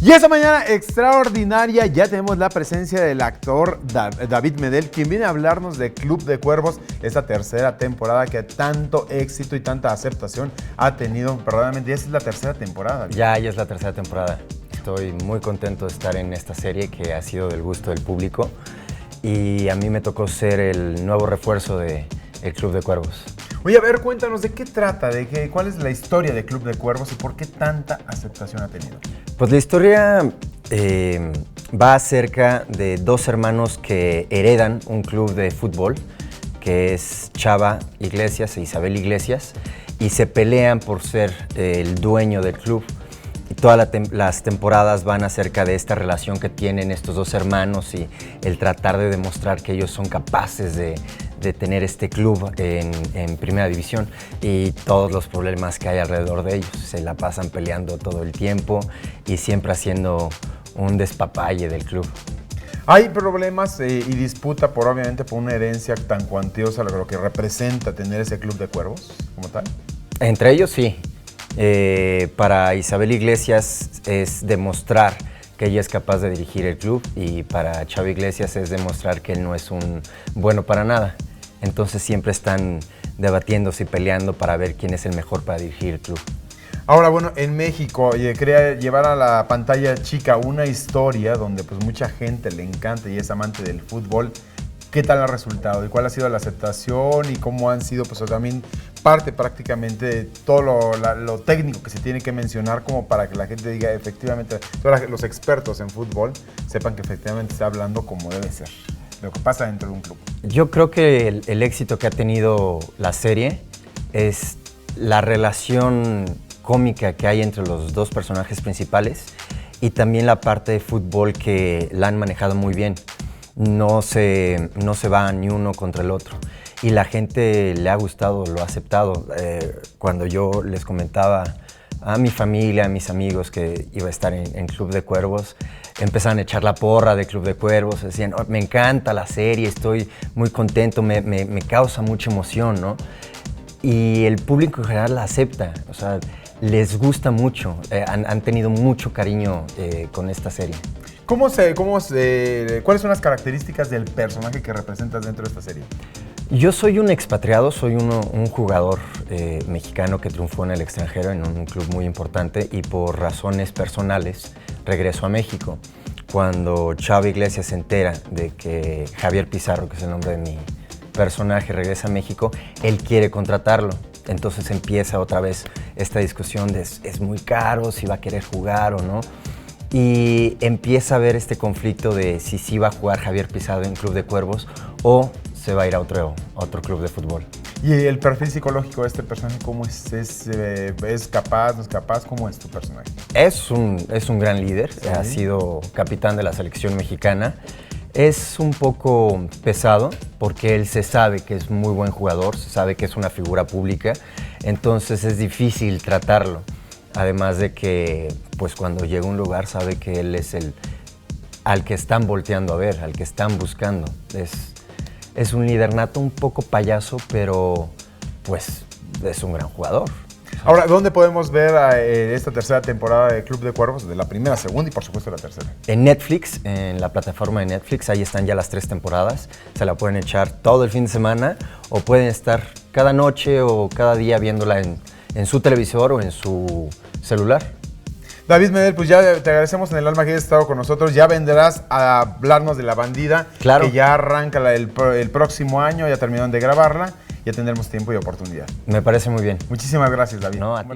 Y esta mañana extraordinaria ya tenemos la presencia del actor David Medel, quien viene a hablarnos de Club de Cuervos, esta tercera temporada que tanto éxito y tanta aceptación ha tenido. Verdaderamente, esta es la tercera temporada. Ya es la tercera temporada. Estoy muy contento de estar en esta serie que ha sido del gusto del público y a mí me tocó ser el nuevo refuerzo de el Club de Cuervos. Oye, a ver, cuéntanos de qué trata, cuál es la historia de Club de Cuervos y por qué tanta aceptación ha tenido. Pues la historia va acerca de dos hermanos que heredan un club de fútbol, que es Chava Iglesias e Isabel Iglesias, y se pelean por ser el dueño del club. Y todas las temporadas van acerca de esta relación que tienen estos dos hermanos y el tratar de demostrar que ellos son capaces de tener este club en primera división y todos los problemas que hay alrededor de ellos. Se la pasan peleando todo el tiempo y siempre haciendo un despapalle del club. Hay problemas y disputa obviamente por una herencia tan cuantiosa, lo que representa tener ese Club de Cuervos como tal. Entre ellos sí. Para Isabel Iglesias es demostrar que ella es capaz de dirigir el club y para Chava Iglesias es demostrar que él no es un bueno para nada. Entonces siempre están debatiéndose y peleando para ver quién es el mejor para dirigir el club. Ahora, bueno, en México quería llevar a la pantalla chica una historia donde pues mucha gente le encanta y es amante del fútbol. ¿Qué tal ha resultado y cuál ha sido la aceptación y cómo han sido pues también parte prácticamente de todo lo técnico que se tiene que mencionar como para que la gente diga efectivamente, todos los expertos en fútbol sepan que efectivamente está hablando como debe ser, lo que pasa dentro de un club? Yo creo que el éxito que ha tenido la serie es la relación cómica que hay entre los dos personajes principales y también la parte de fútbol que la han manejado muy bien. No se va ni uno contra el otro y la gente le ha gustado, lo ha aceptado. Cuando yo les comentaba a mi familia, a mis amigos que iba a estar en Club de Cuervos, empezaron a echar la porra de Club de Cuervos, decían, oh, me encanta la serie, estoy muy contento, me causa mucha emoción, ¿no? Y el público en general la acepta, o sea, les gusta mucho, han tenido mucho cariño con esta serie. ¿Cuáles son las características del personaje que representas dentro de esta serie? Yo soy un expatriado, soy un jugador mexicano que triunfó en el extranjero en un club muy importante y por razones personales regreso a México. Cuando Chava Iglesias se entera de que Javier Pizarro, que es el nombre de mi personaje, regresa a México, él quiere contratarlo. Entonces empieza otra vez esta discusión de es muy caro, si va a querer jugar o no. Y empieza a haber este conflicto de si sí va a jugar Javier Pizarro en Club de Cuervos o se va a ir a otro club de fútbol. ¿Y el perfil psicológico de este personaje cómo es? ¿Es capaz, no es capaz? ¿Cómo es tu personaje? Es un gran líder, ¿sí? Ha sido capitán de la selección mexicana. Es un poco pesado porque él se sabe que es muy buen jugador, se sabe que es una figura pública, entonces es difícil tratarlo. Además de que, pues cuando llega a un lugar sabe que él es al que están volteando a ver, al que están buscando. Es un líder nato, un poco payaso, pero pues es un gran jugador. Ahora, ¿dónde podemos ver esta tercera temporada de Club de Cuervos? De la primera, segunda y por supuesto la tercera. En Netflix, en la plataforma de Netflix, ahí están ya las 3 temporadas. Se la pueden echar todo el fin de semana o pueden estar cada noche o cada día viéndola en su televisor o en su celular. David Medel, pues ya te agradecemos en el alma que hayas estado con nosotros. Ya vendrás a hablarnos de La Bandida, claro, que ya arranca el próximo año, ya terminaron de grabarla, ya tendremos tiempo y oportunidad. Me parece muy bien. Muchísimas gracias, David. No, a ti.